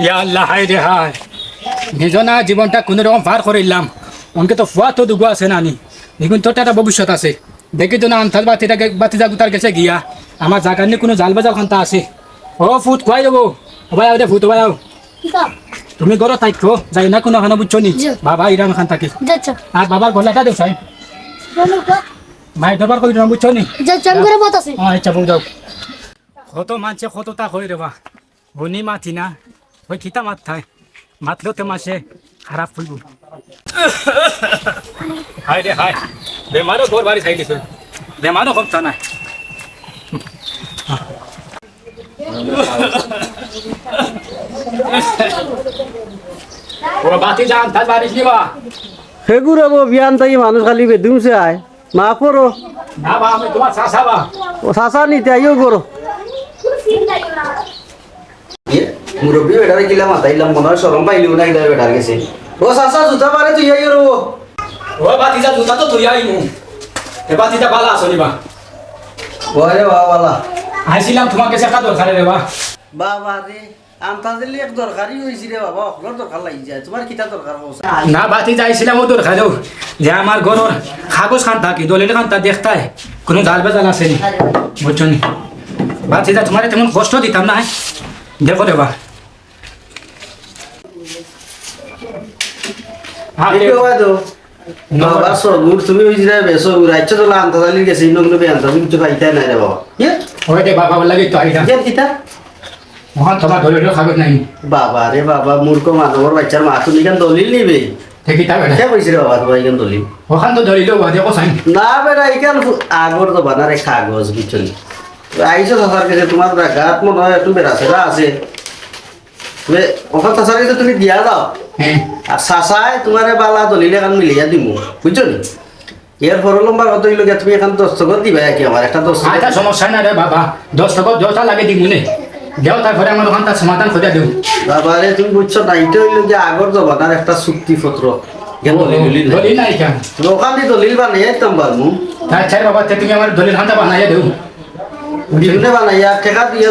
ইয়া আল্লাহ, হায় রে হায়, নিজনা জীবনটা কোনো রকম পার করিলাম। অনকে তো ফুয়া তো দুগো আছে নানি, দেখুন তোর একটা ভবিষ্যৎ আছে। দেখি তো না আন্থার বাতিটা গুতার গেছে গিয়া, আমার জাগার নিয়ে কোনো জাল বাজার খান্তা আছে। ও ফুট খুয়াই দেবো, ভাই আও দে ফুট ভাই আও। তুমি গরো তাইকো যাই না কোনো খানা বুঝছো নি, বাবা ইরাম খান থাকি আর বাবার গলাটা দেও সাই মায়ের দরবার করি না বুঝছো নি। আচ্ছা বউ যাও। কত মানছে কতটা হয়ে রেবা বনি মাতি না ওই খিতা মাত থায়, মাতলেও তো মাসে খারাপ হইব। হায় রে হায়, বেমারও ঘর বাড়ি খাই দিছ, বেমারও কমতা না। ও বাতি যান তার বাড়িস নিবা সেগুলো বিয়ান থাকি মানুষ খালি বেদুমছে আয় মা করো না বা আমি তোমার চাষা বা ও চাষা নিতে আইও করো মুরব্বী বেটারে কিলা মাতাইলাম মনে হয় সরম পাইলিও না ইদার বেটার গেছে। ও চাচা জুতা পারে তুই আইও রো। ও বাতিজা জুতা তো তুই আইমু, এ বাতিটা বালা আছো নিবা। ওরে বাবালা আইছিলাম তোমার কাছে একটা দরকার রে বা। বাবা রে আমতা দিলে এক দরকারই হইছি রে বাবা, অকলর দরকার লাগি যায়। তোমার কিটা দরকার হচ্ছে? না বাতিজা আইছিলাম ও দরকার যে আমার ঘরের কাগজ খান থাকি দলিল খান তা দেখতায় কোনো জাল বেজাল আসেনি বুঝছো নি। বাতিজা তোমার তেমন কষ্ট দিতাম না, দেখো রে বা। বাবা সগুর তুমি হইছি রে বেসো রাইচ্ছ তো আনতা দিলে গেছে ইনগুলো বে আনতা কিছু পাইতাই নাই রে বাবা। ওই যে বাবা লাগে তো আইতা কেন কিটা মহান তোমার দলিলের কাগজ নাই। বাবা রে বাবা মূর্খ মানবর বাচ্চার মা তুমি কেন দলিল নিবে? দেখি তা বেটা কে কইছি রে বাবা তোমার কেন দলিল? ওখান তো দলিল দেখো সাইন না বেটা এখান আগর তো বানারে কাগজ বুঝছেন। আইসো চাচার কাছে তোমার গাত মনে হয় একটু বেড়াছেরা আছে, ওখান চাচার কাছে তুমি দিয়া দাও আর চাচাই তোমার বালা দলিল এখন মিলিয়া দিব বুঝছো নি। এর পর লম্বার কত হইল তুমি এখন দস্তখত দিবা কি আমার একটা দস্তখত? আচ্ছা সমস্যা নাই রে বাবা, 10 টাকা 10টা লাগে দিব নে দেও, তারপরে আমার ওখান তার সমাধান খোঁজা দেব। বাবা রে তুমি বুঝছো না, এটা হইল যে আগর জমানার একটা চুক্তিপত্র। দলিল নাই কেন ওখান দিয়ে দলিল বানাইয়া একদম পারমু। আচ্ছা বাবা তুমি আমার দলিল খানটা বানাইয়া দেও। বিভিন্ন বানাইয়া টেকা দিয়ে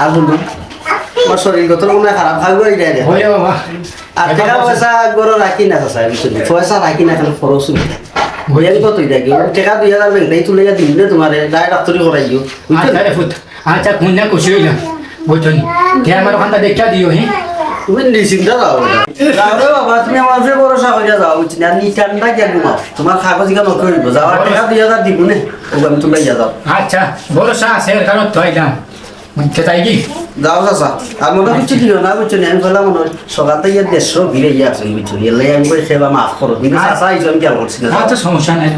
আর বলুন আমার শরীর কত মনে খারাপ ভাবে দেয় ওরে বাবা আর টাকা পয়সা গরো রাখি না চাচা বুঝলি, পয়সা রাখি না কেন খরচ হইয়া কত থাকি টাকা 2000 ব্যাংকটাই তুলে দিন রে তোমার ডাইরেক্ট ডাক্তারি করাই দিও। আচ্ছা রে ফুট, আচ্ছা কোন না খুশি হইলাম বুঝছো নি। আমার ওখানটা দেখা দিও হ্যাঁ তুমি নিশ্চিন্তা যাও রে বাবা, তুমি আমার যে ভরসা হইয়া যাও বুঝছি না, নিটানটা গিয়া ঘুমাও তোমার কাগজ কেন করিব যাওয়ার টাকা 2000 দিব নে ও আমি তুলে যাও। আচ্ছা ভরসা আছে এর কারণ তো আইলাম বুঝতে চাই কি যাও চাচা আর মনে কিছু দিও না বুঝছো না। আমি বললাম মনে সকালতে ইয়ে 150 ভিড়ে ইয়ে আসুন বুঝছো, এলে আমি করে সেবা মাফ করো কিন্তু চাচা এই আমি কেন করছি না। আচ্ছা সমস্যা নাই।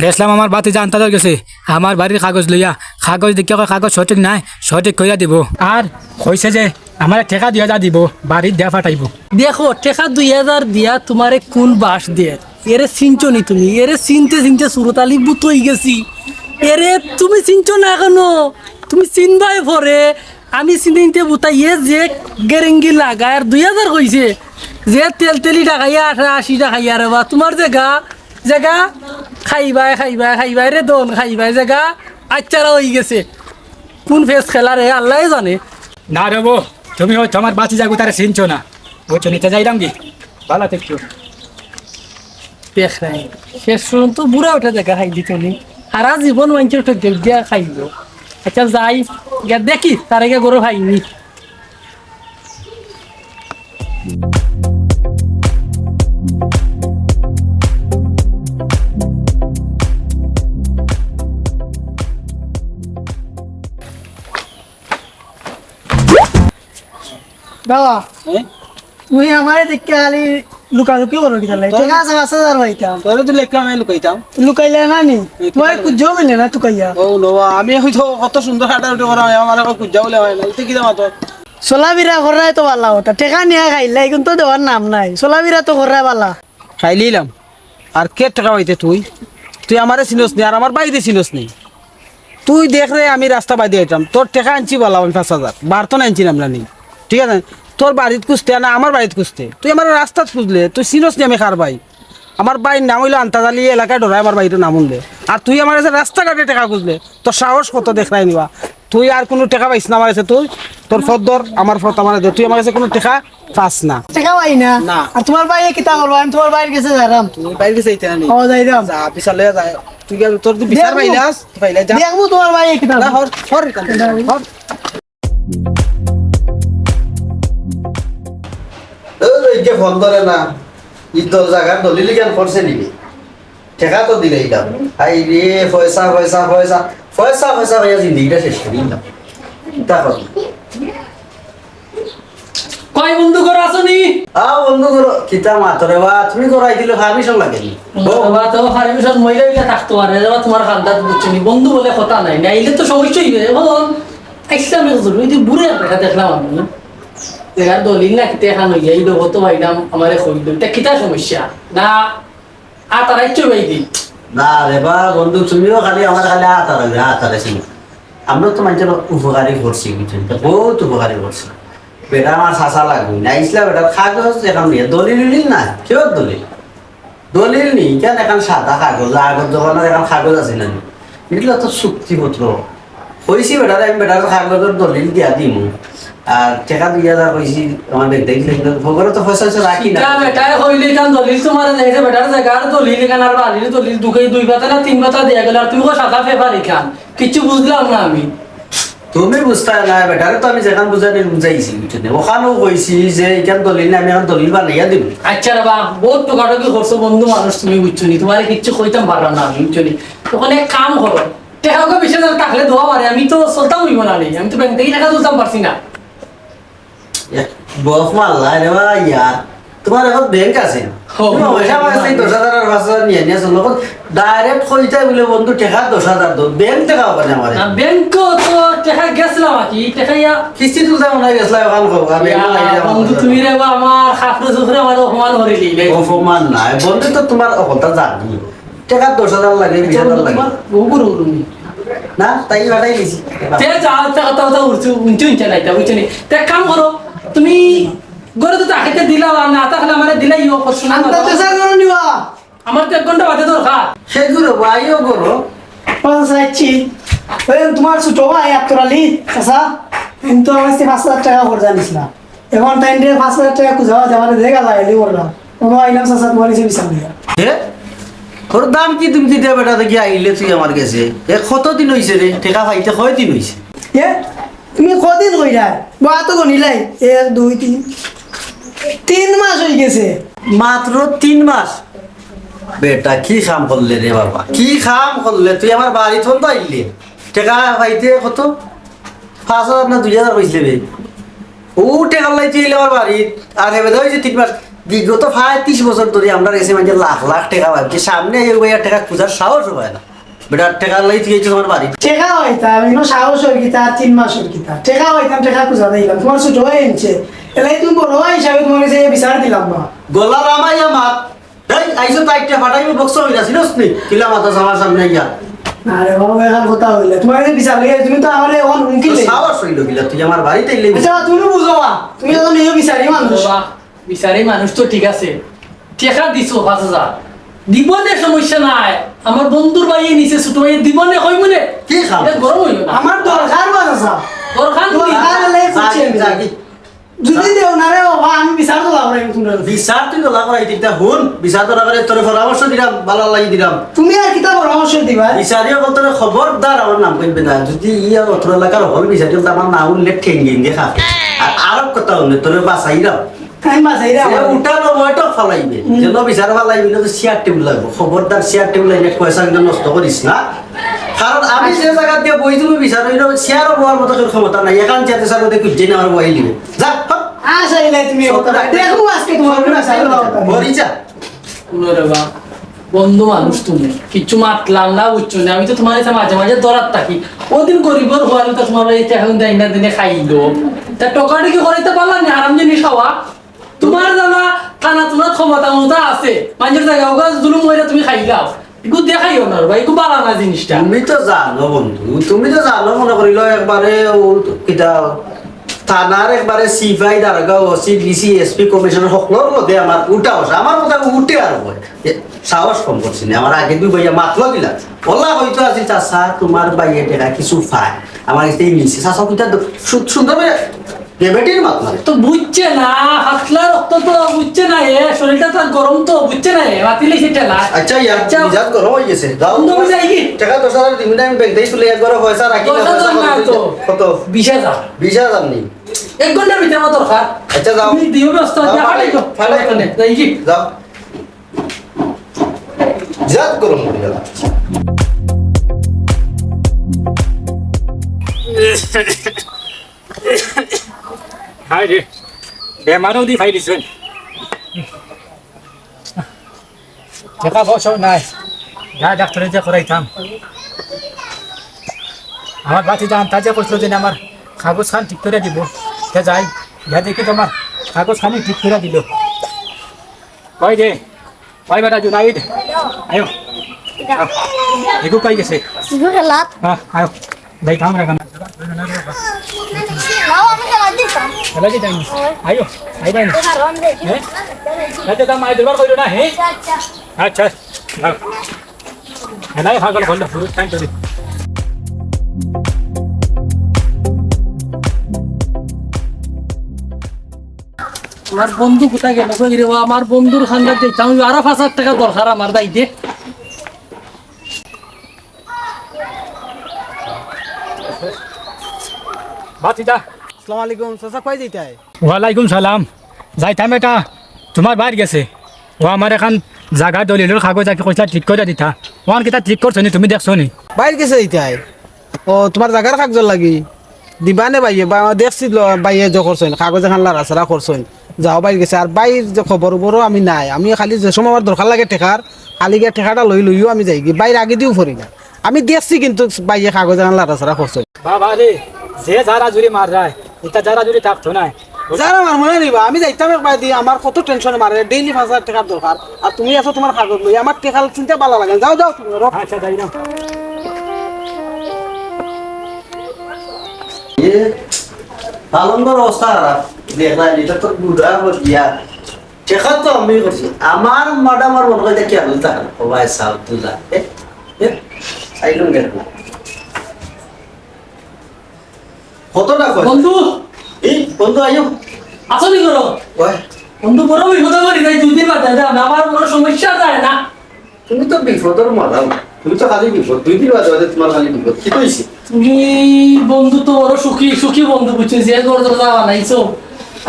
গেছিলাম আমার বাতি জানতে গেছে আমার বাড়ির কাগজ লইয়া, কাগজ দেখিয়া কাগজ সঠিক নাই সঠিক কইয়া দিব আর কইছে যে আমার টেকা 2000 দিব বাড়ির দেয়া ফাটাইব। দেখো টেকা 2000 দিয়া তোমারে কোন বাস দিয়ে এরে চিনচনি তুমি, এরে চিনতে চিনতে সুরতালি বুত হয়ে গেছি। এরে তুমি চিনছো না এখনো, তুমি চিনবাই পরে আমি চিনতে বুতা ইয়ে যে গেরেঙ্গি লাগায় আর 2000 কইছে যে তেলি টাকাইয়া 80 টাকাইয়া রে বা তোমার জায়গা খাইবাই রে দন খাইবাই জায়গা আচ্চারা হয়ে গেছে। কোন ফেস খেলা রে আল্লাহ জানে। না রে বো তুমি ওই তোমার বাতি যাগু তারা চিনছো না বুঝছো নিতে যাইলাম কি ভালো দেখছো পেখ নাই শেষ পর্যন্ত বুড়া ওঠা জায়গা খাই দিত নি সারা জীবন মানুষের ওঠে গেল দিয়া খাইল। আচ্ছা যাই গিয়া দেখি তার আগে গরু খাইনি। বাবা হ্যাঁ তুমি আমার দেখে খালি লুকালুকি করো কি তাহলে ঠিক আছে 5,000 পাইতাম তোরে তো লেখা আমি লুকাইতাম লুকাইলে না নি তোমার কুজো মিলে না তুকাইয়া ও নবা আমি হয়তো কত সুন্দর হাঁটা উঠে করা হয় আমার এখন কুজা বলে হয় না এটা কি দাম তো চলাবিরা করাই তো ভালো হতা টেকা নিয়ে খাইলে কিন্তু দেওয়ার নাম নাই চলাবিরা তো করাই ভালো খাই লিলাম আর কে টাকা পাইতে তুই তুই আমারে চিনস নি আর আমার বাইরে চিনস নি তুই দেখ রে আমি রাস্তা বাইরে আইতাম তোর টাকা আনছি বলা আমি 5,000 বারতন আনছি নামলা নি ঠিক আছে তোর বাড়িত খুঁজতে না আমার বাড়িত খুঁজতে তুই আমার রাস্তাত খুঁজলে তুই চিনস নি আমি খার ভাই আমার বাইর নাম হইলো আন্তাজালি এলাকায় ডরাই আমার বাড়িতে নাম উনলে আর তুই আমার কাছে রাস্তাঘাটে টাকা খুঁজলে তোর সাহস কত দেখাই নিবা তুই আর কোনো টাকা পাইস না আমার কাছে তুই তোর ফদর আমার ফত আমার দে তুই আমার কাছে কোনো টাকা পাস না টেকা পাই না না। আর তোমার বাইরে কিতা করবো আমি তোমার বাইরে গেছে যারাম তুই বাইরে যাইতে না নি ও যাইরাম যা বিশালে যা তুই তোর তুই বিচার পাইলাস পাইলা যা দেখবো তোমার বাইরে কিতা না হর হর হর এইকে ফোন করে না ঈদল জায়গার দলিল জ্ঞান করছে নিবি ঠেকা তো দিলে এইটা আই রে পয়সা পয়সা পয়সা পয়সা পয়সা ভাইয়া জিন্দিগিটা শেষ করে দিলাম তা কর কয় বন্ধু করে আসনি বন্ধু করো কিতা মাতরে বা তুমি করাই দিলে পারমিশন লাগেনি বাবা তো পারমিশন মহিলা বিলা থাকতো আর এবার তোমার খান্দাত বুঝছনি বন্ধু বলে কথা নাই নাইলে তো সমস্যা হইবে এখন আইসা আমি জরুরি তুই বুড়ে দেখা দেখলাম আমি দেখার দলিল না কিতে খান হইয়া এই লোক তো ভাইলাম আমারে কইল এটা কিতা সমস্যা না আর তারাই চই দি না রে বা বন্ধু তুমিও খালি আমার খালি আতারে ছিল আমরা তো মানুষের উপকারী করছি বুঝছেন বহুত উপকারী করছি বেটা আমার শাসা লাগবে না ইসলা বেটার কাগজ এখন নিয়ে দলিল উলিল না কেউ দলিল দলিল নি কেন এখন সাদা কাগজ আগর জমানার এখন কাগজ আছে না এগুলো তো চুক্তিপত্র কইছি বেটার আমি বেটার কাগজের দলিল দিয়া দিম আর টাকা 2,000 কইছি আমাদের দেখলে ভগরে তো পয়সা রাখি না বেটার হইলে কান দলিল তোমার দেখে বেটার জায়গার দলিল কান আর বাড়ির দলিল দুই পাতা না 3 পাতা দিয়া গেল আর তুমি সাদা পেপার খান কিছু বুঝলাম না আমি তুমি বুঝতে না বেটারে তো আমি যেখান বুঝাইছি বুঝছেন ওখানেও কইছি যে এখান দলিল না আমি এখন দলিল বানাইয়া দিব আচ্ছা রে বা বহুত টকাটকি করছো বন্ধু মানুষ তুমি বুঝছো নি তোমার কিচ্ছু কইতাম পারলাম না আমি বুঝছো নি তখন এক কাম করো টাকাকে বেশি টাকলে দেওয়া পারে আমি তো চলতাম হইব না নেই আমি তো ব্যাংক থেকে টাকা তুলতাম পারছি না বফ মারলা রে ভাই ইয়ার তোমার এখন ব্যাংক আছে পয়সা পাইছি 10,000 আর 5,000 নিয়ে নিয়ে চলো ডাইরেক্ট কইতে বলে বন্ধু টাকা 10,000 দাও ব্যাংক টাকা পারে আমার ব্যাংক তো টাকা গেছিলাম কি টাকা ইয়া কিস্তি তুলতে মনে গেছলা ওখান খাবো আমি বন্ধু তুমি রে বা আমার খাপড়ে চোখরে আমার অপমান করে দিলে অপমান নাই বন্ধু তো তোমার কথা জানি টাকা 10,000 লাগে 20,000 লাগে গুরু গুরু না তাই বাটাই দিছি তে যাও কথা উঠছো উঞ্চে নাই তা বুঝছো নি তে কাম করো তুমি গরে তো তাকে দিলা না তাহলে আমারে দিলাই ইও করছ না আন্তা তেসা করো নিবা আমার তো 1 ঘন্টা বাদে দরকার সেগুলো ভাইও করো পৌঁছাচ্ছি ওই তোমার ছোট ভাই আত্মরালি চাচা কিন্তু আমার 5,000 টাকা করে জানিস না এখন টাইম দিয়ে 5,000 টাকা খুঁজাও আমার দেখা লাগাইলি বললাম কোনো আইলাম চাচা তোমার এসে বিচার দিয়া হে তোর দাম কি তুমি দিতে বেটা দেখি আইলে তুই আমার কাছে কতদিন হয়েছে রে টাকা পাইতে কয়দিন হয়েছে এ তুমি কদিন কইরা বা তো গনিলাই 1 2 3 মাস হয়ে গেছে মাত্র 3 মাস বেটা কি কাম করলে রে বাবা কি কাম করলে তুই আমার বাড়ি তো আইলে টাকা পাইতে কত 5,000 না 2,000 কইছিলে রে ও টাকা লাই তুই আমার বাড়ি আর হেবে হয়েছে 3 মাস বিগত 30 বছর ধরে আমরা এসে মানে লাখ লাখ টাকা পাচ্ছি সামনে এই ভাইয়া টাকা খুঁজার সাহস হয় না বেটা টাকা লাই তুই তোমার বাড়ি টেকা হইতাম এগুলো সাহস হই গিতা 3 মাস হই গিতা টেকা হইতাম টেকা খুঁজা দিলাম তোমার ছোট ভাই এনেছে এলাই তুমি বড় ভাই হিসাবে তোমার কাছে বিচার দিলাম বা গলা রামাইয়া মাত এই আইসো তাইটা ফাটাইবো বক্স হইরা সিনস নি কিলা মাথা আমার সামনে ইয়া আরে বাবা এখন কথা হইলে তোমার কাছে বিচার লাগে তুমি তো আমারে এখন হুমকি লে সাহস হইলো কিলা তুই আমার বাড়িতে এলে আচ্ছা তুমি বুঝবা তুমি তো নিয়ে বিচারি মানুষ বাবা বিচারি মানুষ তো ঠিক আছে টাকা দিছো 5,000 দিবনে সমস্যা নাই আমার বন্ধুর ভাইয়ে নিচে ছোট ভাইয়ে দিবনে কই মনে কি খাম এটা গরম হইল না আমার দরকার বাজা দরকার দরকার হলে জাগি জাগি যদি দেও না রে বাবা আমি বিচার তো লাভ রাখি তুমি বিচার তুই তো লাগাই দিতা হুন বিচার তো লাগালে তোর পরামর্শ দিলাম ভালো লাগি দিলাম তুমি আর কিতা পরামর্শ দিবা বিচারিও বলতে খবরদার আমার নাম কইবে না যদি ইয়া অত্র এলাকার হল বিচারিও তো আমার নাম উল্লেখ ঠেঙ্গি দিয়ে খা আর আরব কথা হলে তোর বাসাই দাও আমি বাসাই রে আমার উঠানো বয়টা ফালাইবে যেন বিচার ফালাইবি না তো চেয়ার টেবিল লাগবে খবরদার চেয়ার টেবিল এনে পয়সা কিন্তু নষ্ট করিস না কারণ আমি যে জায়গা দিয়ে বই তুমি বিচার হইল চেয়ারও বওয়ার মতো তোর ক্ষমতা নাই এখান চেয়ার স্যার দেখি জেনে আমার বই দিবে যা আসাইলে তুমি দেখো আজকে তোমার কোন আসাইলো বরিচা শুনো রে বা বন্ধু মানুষ তুমি কিছু মাতলাম না বুঝছো না আমি তো তোমার কাছে মাঝে মাঝে দরাত থাকি ওদিন গরিবর হওয়ার তো তোমার এই এখন দিন না দিনে খাইলো তা টকাটা কি করাইতে পারলাম না আরাম জিনিস খাওয়া তোমার জানা খানা তোমার ক্ষমতা মতো আছে মানুষের জায়গা ওগা জুলুম হইলে তুমি খাইলাও এগুলো দেখাইও না ভাই এগুলো বালা না জিনিসটা তুমি তো জানো বন্ধু তুমি তো জানো মনে করিল একবারে কিতা থানার একবারে সিপাই দারোগা ওসি ডিসি এসপি কমিশনার সকলের মধ্যে আমার উঠা বসে আমার কথা উঠে আর হয় সাহস কম করছি না আমার আগে দুই ভাইয়া মাতলো দিলা বললা হয়তো আজি চাষা তোমার বাইয়ে টেকা কিছু পায় আমার কাছে নিচ্ছে চাষা কিতা সুন্দর ডেবেটির মাত মারে তো বুঝছে না হাতলা রক্ত তো বুঝছে না এ শরীরটা তার গরম তো বুঝছে না এ মাতিলে সেটা না আচ্ছা ইয়ার মিজাজ গরম হয়ে গেছে যাও তুমি যাই কি টাকা 10,000 দিবি না আমি ব্যাংক থেকে তুলে একবার পয়সা রাখি না 10,000 না তো কত 20,000 20,000 নেই এক ঘন্টার ভিতরে আমার দরকার আচ্ছা যাও তুমি দিও ব্যস্ত যাও, ফাটাই তো ফাটাই। যাই কি যাও জাত গরম হয়ে গেল হাই রে বেমারও দি ফাই দিছেন টাকা পয়সা নাই যা ডাক্তারে যে করাইতাম আমার বাতি যা আন্তাজে করছিল যে আমার কাগজ খান ঠিক করে দিব তে যাই যা দেখি তোমার কাগজ খানি ঠিক করে দিল কই রে কই বেটা জুনাইদ আয়ো এগু কই গেছে Sigo gelap. হ্যাঁ আয়ো যাই থাম রাখা Lawa আমি gelap দিতাম। চলে যাই আয়ো আই ভাই দেখা রন দে। হ্যাঁ রাতে দাম আই দরবার কইলো না হে আচ্ছা। আচ্ছা নাই ভাগল বললো পুরো টাইম চলে আমার বন্ধু কোথায় গেল কই রে ও আমার বন্ধুর খান্দার দেখতাম আমি আরো 5,000 টাকা দরকার আমার দাইতে বাতিদা আসসালামু আলাইকুম চাচা কই যাইতাই ওয়ালাইকুম সালাম যাইতাম এটা তোমার বাইর গেছে ও আমার এখন জাগা দলিলের কাগজ আগে কইলা ঠিক করে দিতা ওখান কিতা ঠিক করছো নি তুমি দেখছো নি বাইর গেছে যাইতাই ও তোমার জাগার কাগজ লাগি দিবানে বাইয়ে বা দেখছি বাইয়ে যে করছেন কাগজ এখন লাড়াছাড়া করছেন যাও বাইর গেছে আর বাইর যে খবর বড় আমি নাই আমি খালি যে সময় আমার দরকার লাগে টেকার খালি গিয়ে টেকাটা লইও আমি যাই কি বাইরে আগে দিও ফরি না আমি দেখছি কিন্তু বাইয়ে কাগজ এখন লাড়াছাড়া করছেন বাবা রে যে যারা জুড়ি মার যায় এটা যারা জুড়ি থাকতো না যারা আমার মনে নিবা আমি যাইতাম একবার দিয়ে আমার কত টেনশন মারে ডেইলি 5,000 টাকার দরকার আর তুমি আছো তোমার কাগজ লই আমার টেকাল চিন্তা ভালো লাগে যাও যাও তুমি আচ্ছা যাই না পালনবার অবস্থা খারাপ দেখলাম এটা তো বুড়া দিয়া টেকা তো আমি করছি আমার ম্যাডাম আর মনে হয় কি আলু তার সবাই সাল তুলা সাইলুন গেল কতটা কয় বন্ধু এই বন্ধু আইও আসলে করো ওই বন্ধু বড় বিপদ করি তাই দুদিন বাদে আমার বড় সমস্যা যায় না তুমি তো বিপদের মাদাম তুমি তো খালি বিপদ 2 দিন বাদে বাদে তোমার খালি বিপদ কি কইছি তুমি বন্ধু তো বড় সুখী সুখী বন্ধু বুঝছো যে ঘর দরজা বানাইছো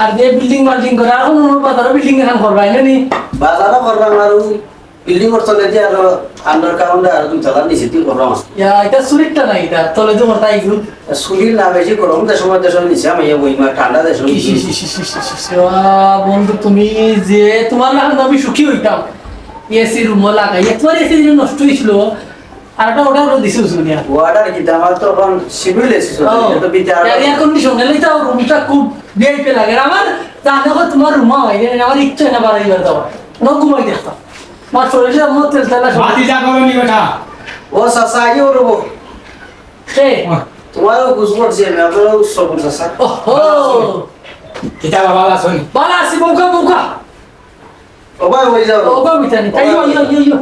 আর যে বিল্ডিং মাল্ডিং করে এখন বাজারে বিল্ডিং এখন করবাই না নি বাজারও করলাম আর বিল্ডিং করতে যে আর আন্ডার গ্রাউন্ডে আর দুই তলা নিচে তুই করলাম ইয়া এটা সুরিটটা নাই এটা তলে তো মরতা আইগু সুলির না বেশি গরম দেশের নিচে আমি ওই ঠান্ডা দেশের বন্ধু তুমি যে তোমার লাগান আমি সুখী হইতাম এসি রুম লাগাই একবার এসি দিন নষ্ট হয়েছিল আর একটা অর্ডার দিছি শুনিয়া ওয়াটার কি আমার তো এখন সিভিল এসি তো বিদ্যার এয়ার কন্ডিশন এলে তাও রুমটা খুব ভিআইপি লাগে আর আমার জানো তোমার রুম হয় আমার ইচ্ছা না বাড়াইবার দাও না ঘুমাই দেখতাম আমার শরীরে আমার তেল তেলা বাতিজা করো নি বেটা ও সাসা আইও রবো সে তোমারও বুঝ পড়ছে আমি আপনারও সব সাসা ওহো কিতা বাবা আসুন বালা আসি বউকা বউকা ও ভাই হয়ে যাও বউকা মিটানি তাই ইয়ো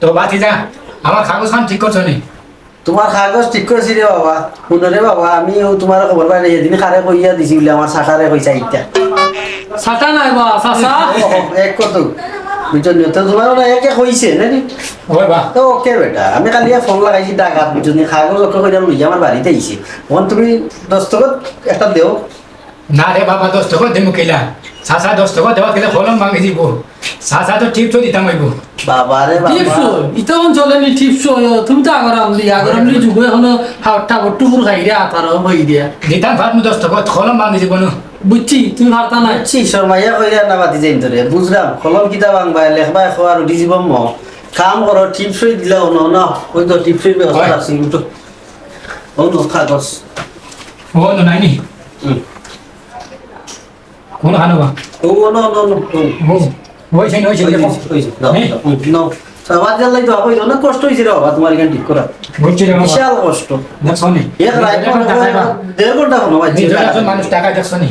তো বাতিজা আমার কাগজ খান ঠিক করছো নি তোমার কাগজ ঠিক করেছি রে বাবা শুনো রে বাবা আমি তোমার খবর পাই না এদিন খারে কইয়া দিছি বলে আমার শাখারে কইছা ইটা সাটা নাই বা সাসা এক কত বুঝছো তো তোমার না একে কইছে নাকি ওই বা তো ওকে বেটা আমি কালি ফোন লাগাইছি ডাকাত বুঝছো নি কাগজ ওকে কইলাম লইয়া আমার বাড়িতে আইছে তখন তুমি 10 টাকা একটা দেও না রে বাবা 10 টাকা দিমু কিলা সাসা 10 টাকা দেওয়া গেলে কলম ভাঙি দিব সাসা তো টিপ তো দিতাম হইব বাবা রে টিপস বাবা ইতন চলেনি টিপস তুমি তো আগর আমলি যুগ এখন ঠাকুর টুকুর খাই রে আতার হই দিয়া দিতাম ভাত মু দস্তখত কলম বান্ধি দিব না বুঝছি তুমি পারতা না ছি শর্মাইয়া কইরা না বাতি যাইন তোরে বুঝলাম কলম কিতাব আনবা লেখবা খোয়া রুটি জীবন ম কাম করো টিপসই দিলাও না ওই তো টিপসই ব্যবস্থা হয়। আছে কিন্তু ও নো কাগজ ও নো নাইনি কোন হানবা ও নো নো নো ও ওই সেই নই সেই নো সবার জ্বালাই তো কইলো না কষ্ট হইছে রে বাবা তোমার এখানে ঠিক করা বুঝছি রে বাবা বিশাল কষ্ট দেখছনি এক রাত দেড় ঘন্টা কোনো বাজছে নিজের একজন মানুষ টাকা দেখছনি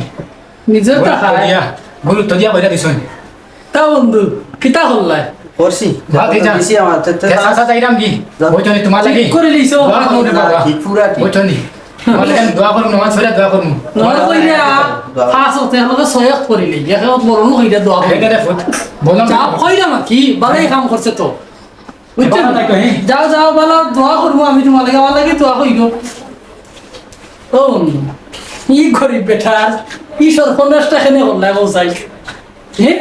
নিজের তা খায় গুরুত্ব দিয়া কইরা দিছনি তা বন্ধু কিতা হল্লাই করছি ভাত এই যা বেশি আমার সাসা যাইরাম কি বুঝছনি তোমার লাগি ঠিক করে লইছো দোয়া করুন রে বাবা ঠিক পুরা ঠিক বুঝছনি তোমার লাগি আমি দোয়া করুন নামাজ পড়ে দোয়া করুন নয় কইরা ফাস হতে আমাকে সহায়ক করিলি এখন বড় হইরা দোয়া করি এটা দেখো বললাম চাপ কইরা না কি ভালোই কাম করছে তো বুঝছেন বাবা তাই কই, যাও যাও ভালো দোয়া করবো আমি তোমার লাগে আমার লাগে দোয়া করিব ও ই গরিব বেটার ই সর্বনাশটা খেনে হল্লাই বলছাই হ্যাঁ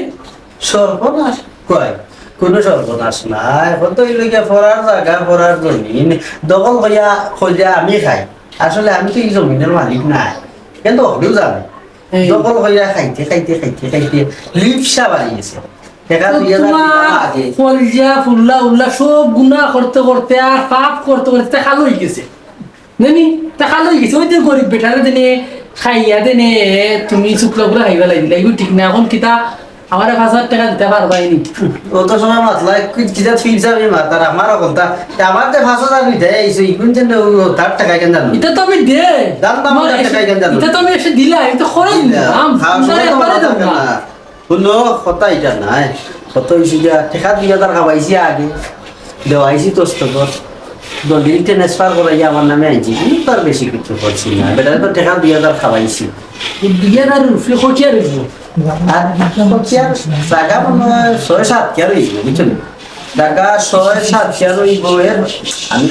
সর্বনাশ কয় কোনো সর্বনাশ নাই এখন তো এলাকা পড়ার জায়গা পড়ার জমিন দখল হইয়া হইয়া আমি খাই আসলে আমি তো এই জমিনের মালিক নাই কিন্তু হলেও জানে এই। দখল হইয়া খাইতে খাইতে খাইতে খাইতে লিপসা বাড়িয়েছে দেখা দুই হাজার তোমার আগে ফলজা ফুল্লা উল্লা সব গুনাহ করতে করতে আর পাপ করতে করতে তা খালো হয়ে গেছে জানি তা খালো হয়ে গেছে ওই যে গরিব বেটারে দেনে খাইয়া দেনে তুমি শুক্লা করে খাইবা লাগিলা এগুলো ঠিক না এখন কিতা আমার 5,000 টাকা দিতে পারবাইনি অত সময় মাতলা কিতা ফির যাবে মাতার আমার কথা আমার যে 5,000 নিতে আইছো ইগুন যেন তার টাকা কেন জানো এটা তো আমি দে দাম দাম তোমার টাকা কেন জানো এটা তো আমি এসে দিলা আমি তো খরচ দিলাম একবারে দেব না কোনো কথা এটা নাই কত হয়েছে যে ঠেকা 2,000 খাওয়াইছি আগে দেওয়াইছি তোস্তকর দলিল ট্রান্সফার করাই আমার নামে আইছি তার বেশি কিছু করছি না বেটা তো ঠেকা 2,000 খাওয়াইছি দিয়ে আর রুফলে খোঁচিয়া রইব আর জায়গা মনে হয় 6-7 কেয়ার হয়েছিল বুঝছেন জায়গা 6-7 কেয়ার হইব এর আমি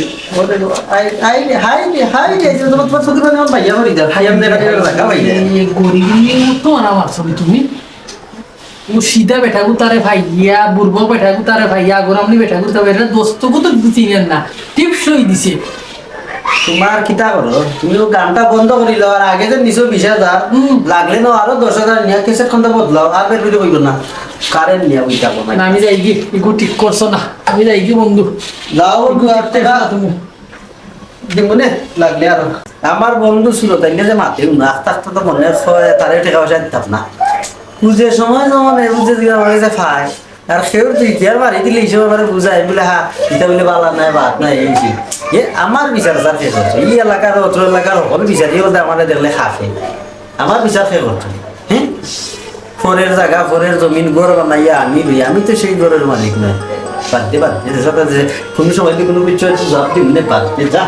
হাই হাই হাই তোমার ছোট মানে ভাইয়া মরি যা ভাই আমি জায়গা ভাইয়া গরিবের মতো আমার ছবি তুমি ও সিধা বেটাকু তারে ভাইয়া বুড়বো বেটাকু তারে ভাইয়া গোরামনি বেটাকু তারে এটা দোস্তকু তো চিনেন না টিপসই দিছে তোমার কিতা করো তুমি ও গানটা বন্ধ করিল আর আগে যে নিছো 20,000 লাগলে না আরো 10,000 নিয়া কেসেট খন্দ বদলাও আর বের করে কইব না কারেন্ট নিয়া উইটা না বানাই আমি যাই গিয়ে এগু ঠিক করছো না আমি যাই গিয়ে বন্ধু লাও দুয়ার টাকা তুমি দিমনে লাগলে আর আমার বন্ধু ছিল তাই যে মাতে না আস্তে তো মনে হয় তারে টাকা পয়সা দিতাম না বুঝে সময় জমানে বুঝে দিয়া মানে যে ফাই আর সেও তুই ইয়ার বাড়ি দিলে হিসেবে আমার বুঝাই বলে হা এটা বলে বালা নাই ভাত নাই এইছি এ আমার বিচার স্যার শেষ হচ্ছে এই এলাকার অত্র এলাকার সকল বিচারই বলতে আমাদের দেখলে খাফে আমার বিচার শেষ হচ্ছে হ্যাঁ ফোরের জায়গা ফোরের জমিন গড় বানাইয়া আমি লই আমি তো সেই গড়ের মালিক নয় বাদ দে যে কোনো সময় কোনো কিছু জবাব দিবনে বাদ দে যা